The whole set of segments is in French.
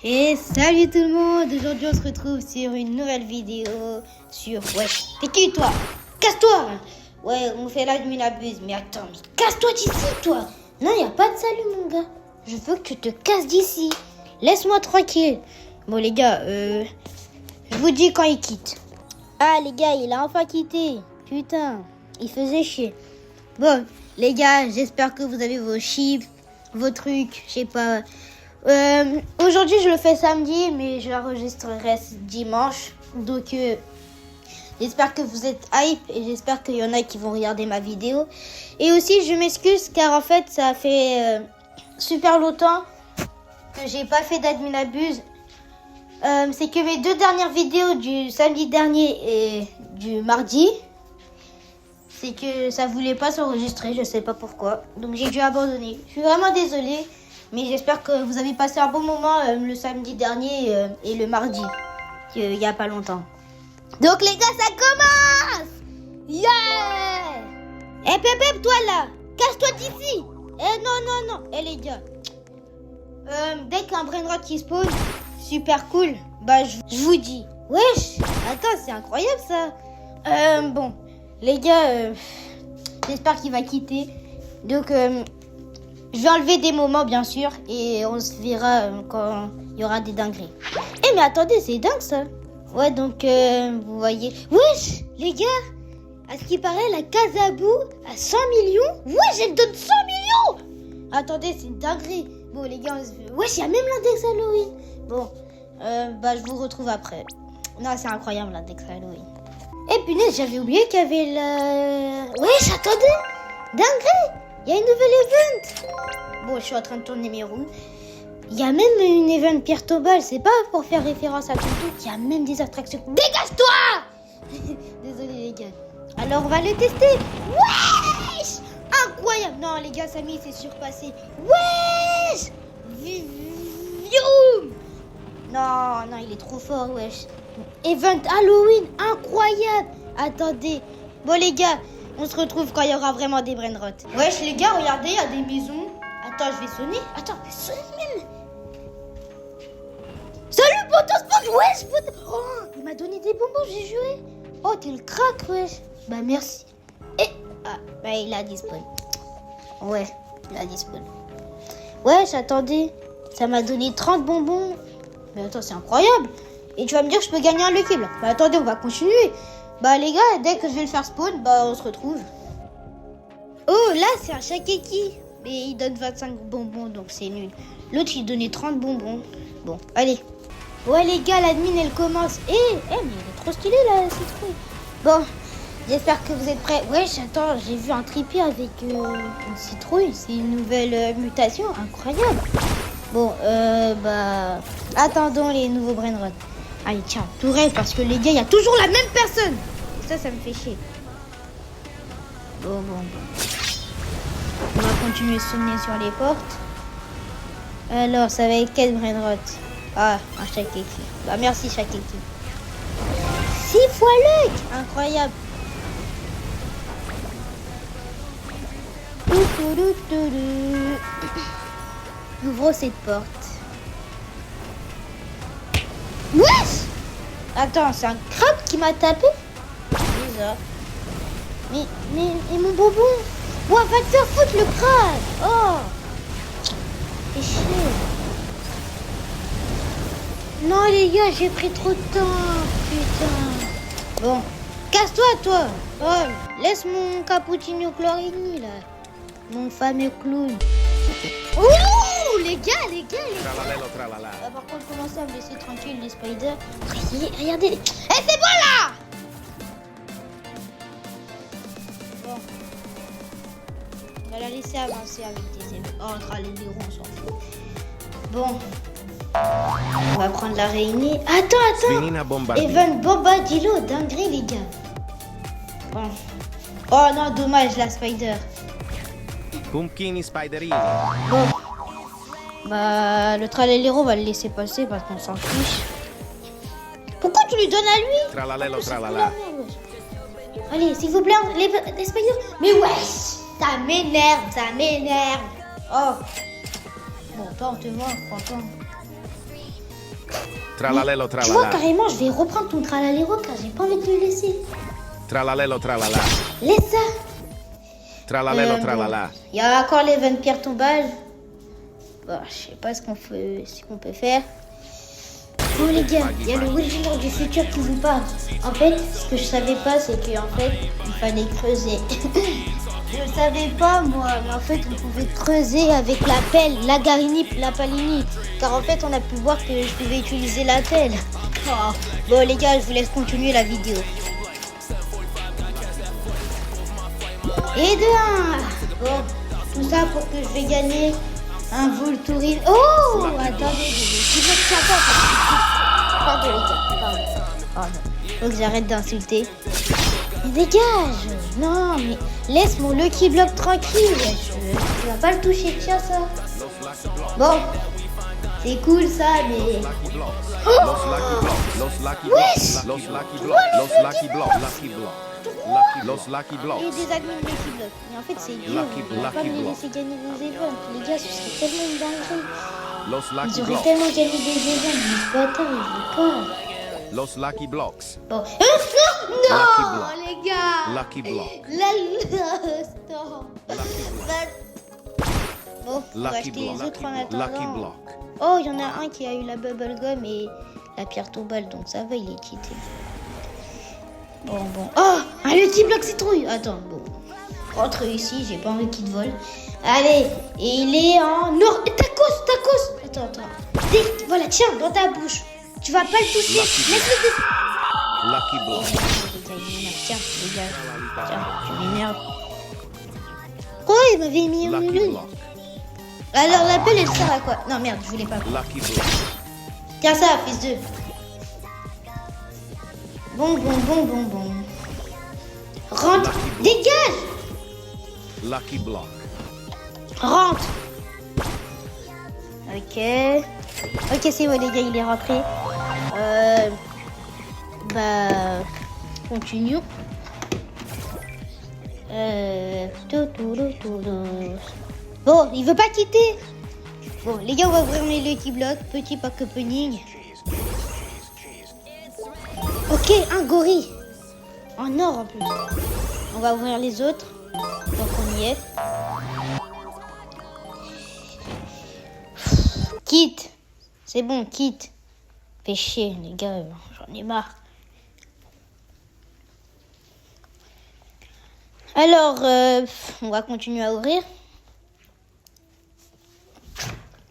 Et salut tout le monde. Aujourd'hui on se retrouve sur une nouvelle vidéo sur... Wesh, t'es qui toi? Casse-toi. Ouais, on fait l'admin abuse. Mais attends, mais casse-toi d'ici toi. Non, y a pas de salut mon gars. Je veux que tu te casses d'ici. Laisse-moi tranquille. Bon les gars, je vous dis quand il quitte. Ah les gars, il a enfin quitté. Putain, il faisait chier. Bon les gars, j'espère que vous avez vos chips, vos trucs, je sais pas... Aujourd'hui je le fais samedi, mais je l'enregistrerai dimanche. Donc j'espère que vous êtes hype et j'espère qu'il y en a qui vont regarder ma vidéo. Et aussi je m'excuse car en fait ça fait super longtemps que j'ai pas fait d'admin abuse. C'est que mes deux dernières vidéos du samedi dernier et du mardi, c'est que ça voulait pas s'enregistrer, je sais pas pourquoi. Donc j'ai dû abandonner. Je suis vraiment désolée. Mais j'espère que vous avez passé un bon moment le samedi dernier et le mardi, il y a pas longtemps. Donc les gars, ça commence! Yeah! Eh Pep, toi là, casse-toi d'ici! Eh non. Eh les gars, dès qu'un brainrot qui spawn, super cool, bah je vous dis. Wesh, attends, c'est incroyable ça. Bon, les gars, j'espère qu'il va quitter. Donc je vais enlever des moments bien sûr et on se verra quand il y aura des dingueries. Eh mais attendez, c'est dingue ça. Ouais donc vous voyez. Wesh les gars, à ce qui paraît la Casabou à 100 millions. Wesh elle donne 100 millions. Attendez, c'est une dinguerie. Bon les gars, wesh il y a même l'index Halloween. Bon bah je vous retrouve après. Non c'est incroyable l'index Halloween. Eh punaise, j'avais oublié qu'il y avait le... Wesh attendez, dinguerie. Il y a une nouvelle event. Bon, je suis en train de tourner mes roues. Il y a même une event Pierre Tobal. C'est pas pour faire référence à tout. Il y a même des attractions. Dégage-toi. Désolé les gars. Alors on va le tester. Wesh, incroyable. Non les gars, Samy s'est surpassé. Wesh. Vioum. Non, il est trop fort, wesh. Event Halloween, incroyable. Attendez. Bon les gars, on se retrouve quand il y aura vraiment des brainrots. Wesh les gars, regardez, il y a des maisons. Attends, je vais sonner. Attends, je vais sonner même. Salut Potos, wesh potos. Oh, il m'a donné des bonbons, j'ai joué. Oh, t'es le crack, wesh. Bah merci. Et bah il a disparu. Ouais, il a disparu. Wesh, attendez, ça m'a donné 30 bonbons. Mais attends, c'est incroyable. Et tu vas me dire que je peux gagner un Lucky Block. Bah attendez, on va continuer. Bah les gars, dès que je vais le faire spawn, bah on se retrouve. Oh là c'est un Shakeki. Mais il donne 25 bonbons donc c'est nul. L'autre il donnait 30 bonbons. Bon, allez. Ouais les gars, l'admin elle commence. Mais il est trop stylé là, la citrouille. Bon, j'espère que vous êtes prêts. Wesh, attends, j'ai vu un trippy avec une citrouille. C'est une nouvelle mutation, incroyable. Bon, bah... attendons les nouveaux brainrots. Allez, tiens, tout rêve parce que les gars, il y a toujours la même personne. Et ça me fait chier. Bon. On va continuer de sonner sur les portes. Alors, ça va être quel brainrot? Ah, un Shakeki. Bah, merci Shakeki. 6 fois luck. Incroyable. Ouvre cette porte. Wesh! Attends, c'est un crabe qui m'a tapé? Bizarre. Mais mon bonbon! Ouais, va te faire foutre le crabe! Oh! C'est chier. Non les gars, j'ai pris trop de temps. Putain. Bon, casse-toi toi! Oh, laisse mon cappuccino chlorini là. Mon fameux clown. Oh les gars. Par contre, commencez à me laisser tranquille les spiders. Regardez. C'est bon là. Bon. On va la laisser avancer avec des éléments. Oh, les héros, on s'en fout. Bon. On va prendre l'araignée. Attends. Evan Bombadillo, dinguerie les gars. Bon. Oh non, dommage la spider. Pumpkini Spiderini. Bon. Bah, le tralelero, on va le laisser passer parce qu'on s'en fiche. Pourquoi tu lui donnes à lui? Tralalelo, tralala. Allez, s'il vous plaît, les spiders. Mais wesh, ça m'énerve. Oh. Bon, toi, on te voit, franchement. Tralalelo Tu vois, tralala. carrément, je vais reprendre ton tralaléro car j'ai pas envie de le laisser. Tralalelo tralala. Laisse ça. Tralalelo Bon. tralala. Il y a encore les 20 pierres tombales. Bon, je sais pas ce qu'on peut faire. Bon les gars, il y a le Wilder du futur qui vous parle. En fait, ce que je savais pas, c'est qu'en fait, il fallait creuser. Je savais pas moi, mais en fait, on pouvait creuser avec la pelle, la Garini, la Palini. Car en fait, on a pu voir que je pouvais utiliser la pelle. Oh. Bon les gars, je vous laisse continuer la vidéo. Et de 1. Bon, tout ça pour que je vais gagner un Volturine. Oh, attendez, je vais pardon les gars, pardon. Faut que j'arrête d'insulter. Mais dégage. Non, mais laisse mon Lucky Block tranquille. Tu vas pas le toucher, tiens ça. Bon, c'est cool ça, mais... Los Lucky Blocks. Los Lucky Blocks. Los Lucky Blocks. Los Lucky Blocks. Lucky Blocks. Los Lucky Blocks. Et des admins Lucky Block. Mais en fait, c'est dur. On va pas me laisser gagner des events. Les gars, ce serait tellement une dinguerie. Los Ils Lucky auraient Blocks. tellement gagné des events, mais ce bâtard, il veut pas. Los Lucky Blocks. Bon. Lucky Non, Block. les gars. Lucky Block. Non. Lucky Block. Bon, on va Lucky acheter les Block. autres en Lucky attendant. Block. Oh, il y en a un qui a eu la bubblegum et la pierre tombale, donc ça va, il est cheaté. Bon. Oh, un Lucky Block citrouille. Attends, bon. Rentre ici, j'ai pas envie qu'il te vole. Allez, et il est en or. Tacos. Attends. Voilà, tiens, dans ta bouche. Tu vas pas le toucher. Laisse-le. Lucky Block. Tiens, les gars. Tiens, tu m'énerves. Oh, il m'avait mis un Lucky nul. Block. Alors, l'appel, elle sert à quoi? Non, merde, je voulais pas. Lucky Block. Tiens ça, fils de. Bon. Rentre. Dégage. Lucky Block. Rentre. Ok, c'est bon, les gars, il est rentré. Continuons. Bon, il veut pas quitter. Bon, les gars, on va ouvrir les Lucky Block. Petit pack opening. Ok, un gorille. En or en plus. On va ouvrir les autres. Donc on y est. Quitte. C'est bon, quitte. Fais chier, les gars, j'en ai marre. Alors, on va continuer à ouvrir.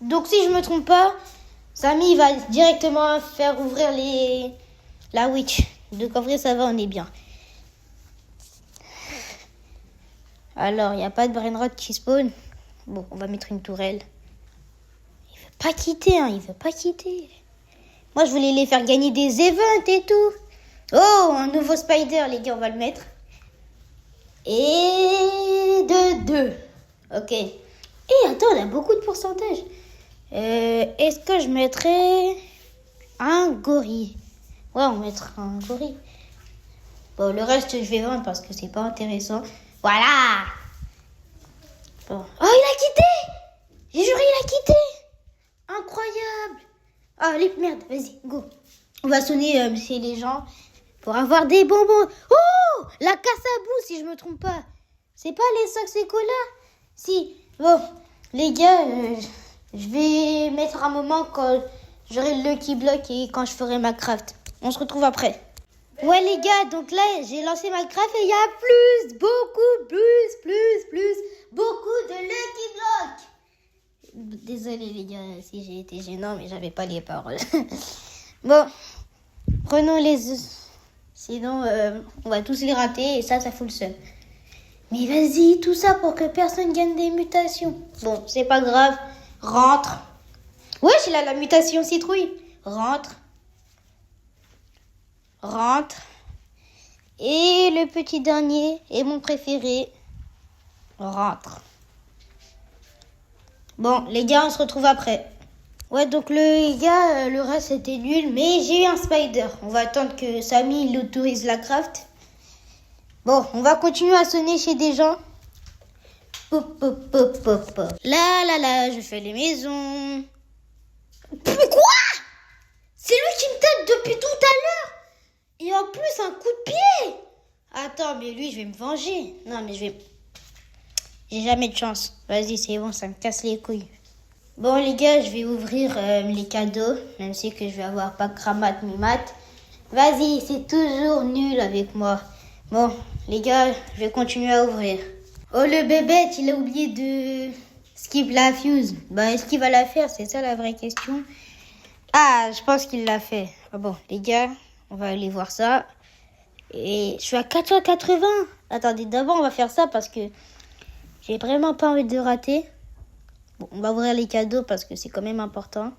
Donc, si je me trompe pas, Samy va directement faire ouvrir la witch. Donc, en vrai, ça va, on est bien. Alors, il n'y a pas de brainrot qui spawn. Bon, on va mettre une tourelle. Il veut pas quitter, il veut pas quitter. Moi, je voulais les faire gagner des events et tout. Oh, un nouveau spider, les gars, on va le mettre. Et de 2. Ok. Et attends, on a beaucoup de pourcentage. Est-ce que je mettrais un gorille? Ouais, on mettra un gorille. Bon, le reste, je vais vendre parce que c'est pas intéressant. Voilà. Bon. Oh, il a quitté. J'ai juré, il a quitté. Incroyable. Oh, allez, merde, vas-y, go. On va sonner chez les gens pour avoir des bonbons. Oh, la cassabou, si je me trompe pas. C'est pas les Sox et Cola? Si. Bon, les gars, je vais mettre un moment quand j'aurai le Lucky Block et quand je ferai ma craft. On se retrouve après. Ouais les gars, donc là j'ai lancé ma craft et il y a beaucoup de Lucky Block. Désolé les gars si j'ai été gênant mais j'avais pas les paroles. Bon, prenons les œufs. Sinon on va tous les rater et ça fout le seum. Mais vas-y, tout ça pour que personne gagne des mutations. Bon, c'est pas grave. Rentre. Wesh, il a la mutation citrouille. Rentre. Et le petit dernier est mon préféré. Rentre. Bon, les gars, on se retrouve après. Ouais, donc les gars, le reste c'était nul, mais j'ai eu un spider. On va attendre que Samy il autorise la craft. Bon, on va continuer à sonner chez des gens. Pop. Là, je fais les maisons. Mais quoi? C'est lui mais lui, je vais me venger. Non, mais je vais... J'ai jamais de chance. Vas-y, c'est bon, ça me casse les couilles. Bon, les gars, je vais ouvrir les cadeaux. Même si que je vais avoir pas Kramat ni Mat. Vas-y, c'est toujours nul avec moi. Bon, les gars, je vais continuer à ouvrir. Oh, le bébé, il a oublié de skip la fuse. Bah, est-ce qu'il va la faire? C'est ça la vraie question. Ah, je pense qu'il l'a fait. Ah bon, les gars, on va aller voir ça. Et je suis à 480. Attendez, d'abord, on va faire ça parce que j'ai vraiment pas envie de rater. Bon, on va ouvrir les cadeaux parce que c'est quand même important.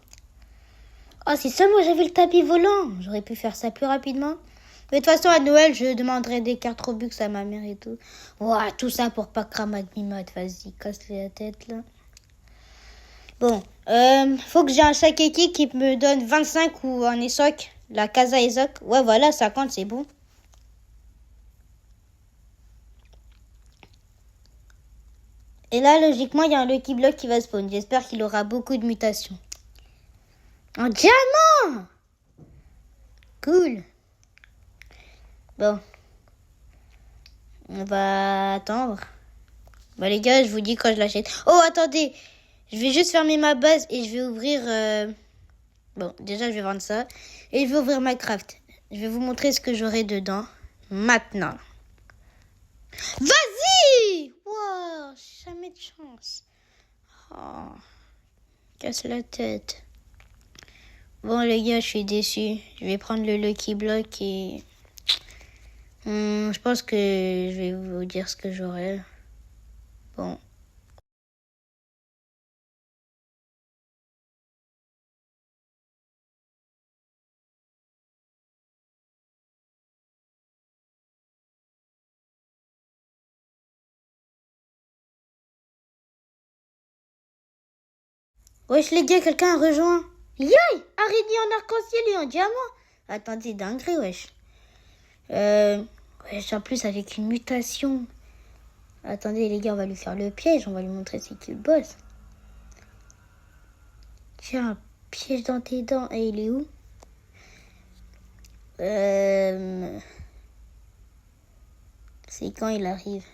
Oh, si seulement j'avais le tapis volant. J'aurais pu faire ça plus rapidement. Mais de toute façon, à Noël, je demanderai des cartes Robux à ma mère et tout. Ouah, tout ça pour pas cramer Mimat. Vas-y, casse la tête, là. Bon, faut que j'ai un sac équipe qui me donne 25 ou un ESOC. La Casa ESOC. Ouais, voilà, 50, c'est bon. Et là, logiquement, il y a un Lucky Block qui va spawn. J'espère qu'il aura beaucoup de mutations. Un diamant! Cool. Bon. On va attendre. Bah les gars, je vous dis quand je l'achète. Oh, attendez. Je vais juste fermer ma base et je vais ouvrir... Bon, déjà, je vais vendre ça. Et je vais ouvrir Minecraft. Je vais vous montrer ce que j'aurai dedans. Maintenant. Vas-y! Wow, jamais de chance. Oh, casse la tête. Bon, les gars, je suis déçu. Je vais prendre le Lucky Block et... je pense que je vais vous dire ce que j'aurai. Bon. Wesh les gars, quelqu'un a rejoint. Yay! Araignée en arc-en-ciel et en diamant. Attendez, dinguerie, wesh. Wesh, en plus avec une mutation. Attendez les gars, on va lui faire le piège. On va lui montrer c'est qui le boss. Tiens, un piège dans tes dents. Et il est où? C'est quand il arrive?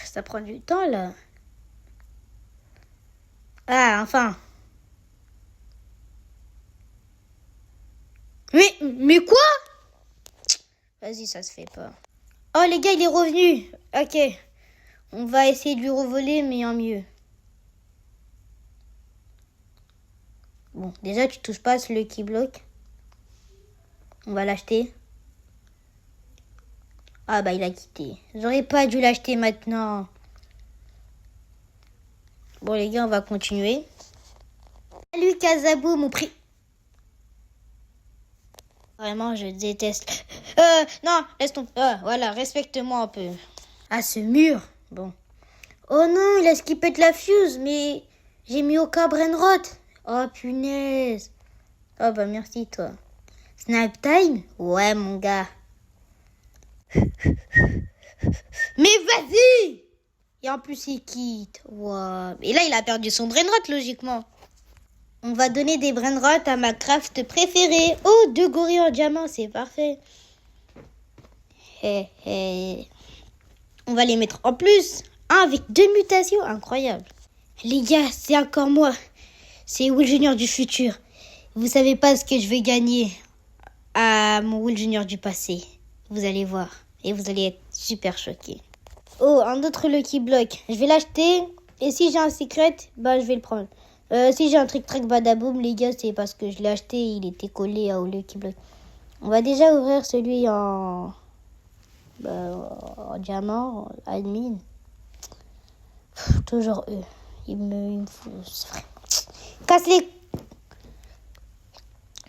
Ça prend du temps là. Ah, enfin. Mais quoi? Vas-y, ça se fait pas. Oh les gars, il est revenu. Ok. On va essayer de lui revoler, mais en mieux. Bon, déjà, tu touches pas à ce Lucky Block. On va l'acheter. Ah bah, il a quitté. J'aurais pas dû l'acheter maintenant. Bon, les gars, on va continuer. Salut, Casabou, mon prix. Vraiment, je déteste. Non, laisse ton... voilà, respecte-moi un peu. Ah, ce mur. Bon. Oh non, il a skippé de la fuse, mais j'ai mis au cas Brainrot. Oh, punaise. Oh, bah, merci, toi. Snipe time? Ouais, mon gars. Mais vas-y! Et en plus, il quitte. Wow. Et là, il a perdu son Brainrot, logiquement. On va donner des Brainrot à ma craft préférée. Oh, 2 gorilles en diamant, c'est parfait. On va les mettre en plus. Un avec 2 mutations, incroyable. Les gars, c'est encore moi. C'est Will Junior du futur. Vous savez pas ce que je vais gagner à mon Will Junior du passé. Vous allez voir. Et vous allez être super choqués. Oh, un autre Lucky Block. Je vais l'acheter. Et si j'ai un secret, bah je vais le prendre. Si j'ai un trick-track badaboom, les gars, c'est parce que je l'ai acheté. Il était collé au Lucky Block. On va déjà ouvrir celui en diamant, en admin. Toujours eux. Il me faut... Casse les...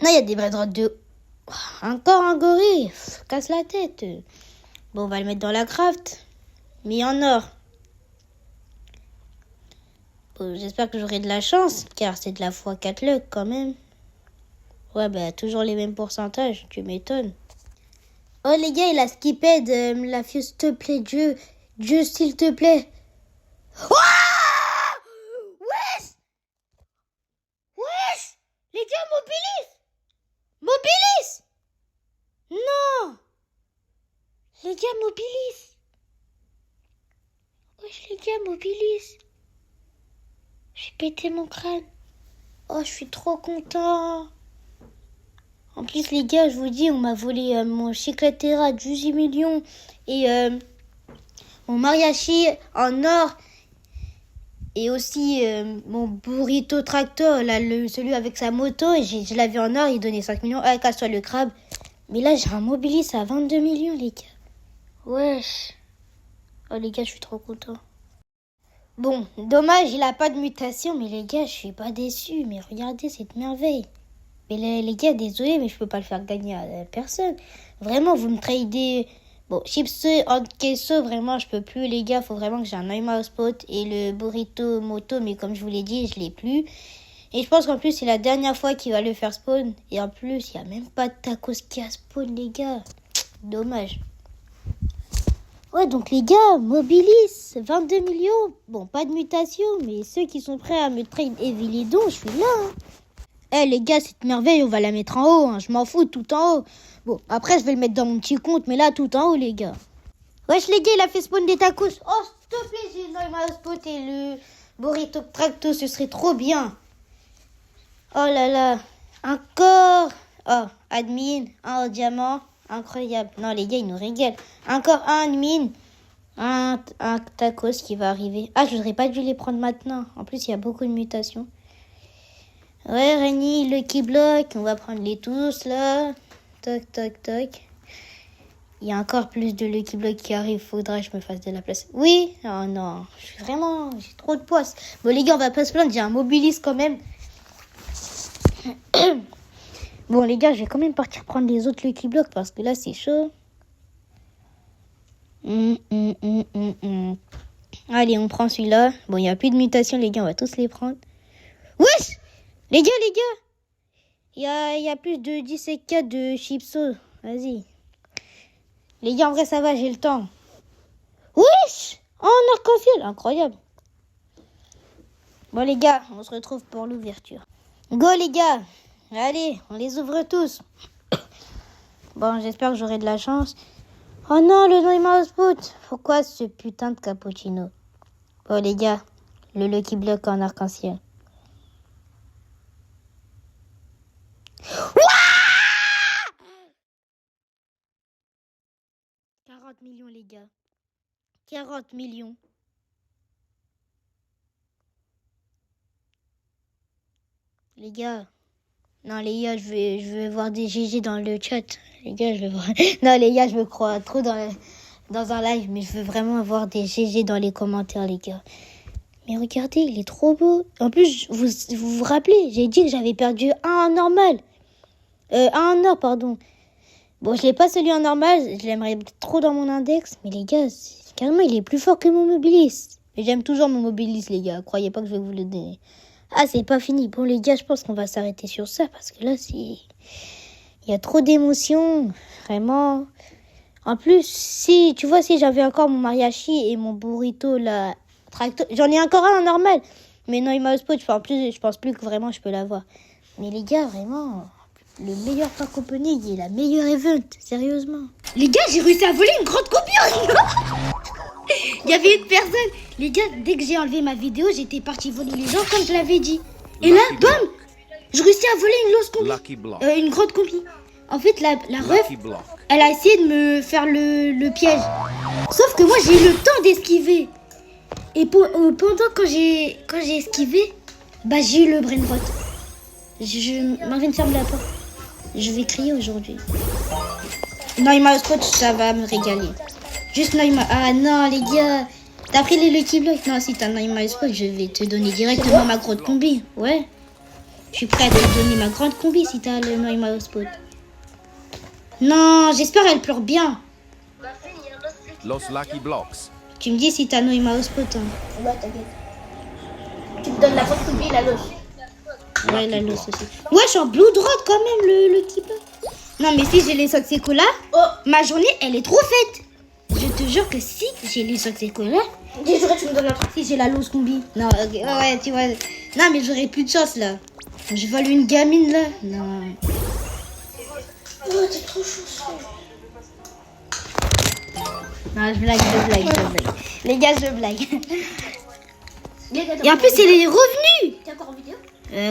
Non, il y a des Brainrot de... Encore un gorille. Casse la tête. Bon, on va le mettre dans la craft. Mais en or. Bon, j'espère que j'aurai de la chance. Car c'est de la x4 luck quand même. Ouais, bah toujours les mêmes pourcentages. Tu m'étonnes. Oh les gars, il a skippé de la fuse. S'il te plaît, Dieu. Dieu, s'il te plaît. Oh! Wesh! Les gars, mobilis! Mobilis! Non! Les gars, mobilis! Wesh, les gars, mobilis! J'ai pété mon crâne. Oh, je suis trop content. En plus, les gars, je vous dis, on m'a volé mon Chicletera de 18 millions et mon mariachi en or. Et aussi mon burrito tractor, là, celui avec sa moto, je l'avais en or, il donnait 5 millions. Ah, casse-toi le crabe. Mais là, j'ai un mobilis à 22 millions, les gars. Wesh. Oh, les gars, je suis trop content. Bon, dommage, il a pas de mutation, mais les gars, je suis pas déçu. Mais regardez cette merveille. Mais les gars, désolé, mais je peux pas le faire gagner à personne. Vraiment, vous me tradez... Bon, chips en queso, vraiment, je peux plus, les gars. Faut vraiment que j'ai un Neymar Spot et le burrito moto. Mais comme je vous l'ai dit, je l'ai plus. Et je pense qu'en plus, c'est la dernière fois qu'il va le faire spawn. Et en plus, il n'y a même pas de tacos qui a spawn, les gars. Dommage. Ouais, donc les gars, mobilis, 22 millions. Bon, pas de mutation, mais ceux qui sont prêts à me trade Evilidon, je suis là. Hein. Eh les gars, cette merveille, on va la mettre en haut. Hein. Je m'en fous, tout en haut. Bon, après, je vais le mettre dans mon petit compte, mais là, tout en haut, les gars. Wesh, les gars, il a fait spawn des tacos. Oh, s'il te plaît, j'ai Neymar Spot et le burrito tracto, ce serait trop bien. Oh là là. Encore. Oh, admin, un diamant. Incroyable. Non, les gars, ils nous régalent. Encore un admin. Un tacos qui va arriver. Ah, je n'aurais pas dû les prendre maintenant. En plus, il y a beaucoup de mutations. Ouais, Réni, Lucky Block. On va prendre les tous, là. Toc, toc, toc. Il y a encore plus de Lucky Block qui arrive. Faudra que je me fasse de la place. Oui. Oh non. Je suis vraiment... J'ai trop de poisse. Bon, les gars, on va pas se plaindre. J'ai un mobilis quand même. Bon, les gars, je vais quand même partir prendre les autres Lucky Block parce que là, c'est chaud. Allez, on prend celui-là. Bon, il n'y a plus de mutation, les gars. On va tous les prendre. Wesh! Les gars, il y a plus de 17K de chipso. Vas-y. Les gars, en vrai, ça va, j'ai le temps. Wesh! Oh, en arc-en-ciel. Incroyable. Bon, les gars, on se retrouve pour l'ouverture. Go, les gars. Allez, on les ouvre tous. Bon, j'espère que j'aurai de la chance. Oh non, le Neymar Spot. Pourquoi ce putain de cappuccino? Bon, les gars, le Lucky Block en arc-en-ciel. 40 millions, les gars. 40 millions. Les gars. Non, les gars, je vais voir des GG dans le chat. Les gars, je vais voir... Non, les gars, je me crois trop dans un live, mais je veux vraiment avoir des GG dans les commentaires, les gars. Mais regardez, il est trop beau. En plus, vous rappelez, j'ai dit que j'avais perdu un en normal. Un en or, pardon. Bon, je l'ai pas celui en normal, je l'aimerais trop dans mon index. Mais les gars, carrément, il est plus fort que mon mobilis. Et j'aime toujours mon mobilis, les gars. Croyez pas que je vais vous le donner. Ah, c'est pas fini. Bon, les gars, je pense qu'on va s'arrêter sur ça. Parce que là, il y a trop d'émotions. Vraiment. En plus, si j'avais encore mon mariachi et mon burrito, là, tracto... J'en ai encore un en normal. Mais non, il m'a spot. Je pense plus que vraiment je peux l'avoir. Mais les gars, vraiment... Le meilleur pack opening et la meilleure event, sérieusement. Les gars, j'ai réussi à voler une grande copie. Il y avait une personne. Les gars, dès que j'ai enlevé ma vidéo, j'étais partie voler les gens comme je l'avais dit. Et là, bam, je réussis à voler une grosse combi. Une grande combi. En fait, la ref, elle a essayé de me faire le piège. Sauf que moi, j'ai eu le temps d'esquiver. Et pendant quand j'ai esquivé, bah j'ai eu le brain rot. Marvin, ferme la porte. Je vais crier aujourd'hui. Neymar Spot, ça va me régaler. Juste Neymar. Ah non, les gars. T'as pris les Lucky Block? Non, si t'as Neymar Spot, je vais te donner directement ma grande combi. Ouais. Je suis prêt à te donner ma grande combi si t'as le Neymar Spot. Non, j'espère qu'elle pleure bien. Los Lucky Blocks. Tu me dis si t'as Neymar Spot. Hein. Ouais, t'inquiète. Tu me donnes la grande combi et la loge. Ouais, la loose aussi. Ouais, je suis en blue drop quand même, le type. Non, mais si j'ai les Soxecola, ma journée, elle est trop faite. Je te jure que si j'ai les Soxecola... Tu me donnes un truc si j'ai la loose combi. Non, ok, ouais, tu vois. Non, mais j'aurais plus de chance, là. Je vole une gamine là. Non. Oh, t'es trop chaud. Non, je blague. Les gars, je blague. Et en plus, elle est revenue. T'es encore en vidéo?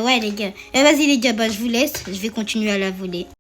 Ouais, les gars. Vas-y, les gars, bah, je vous laisse. Je vais continuer à la voler.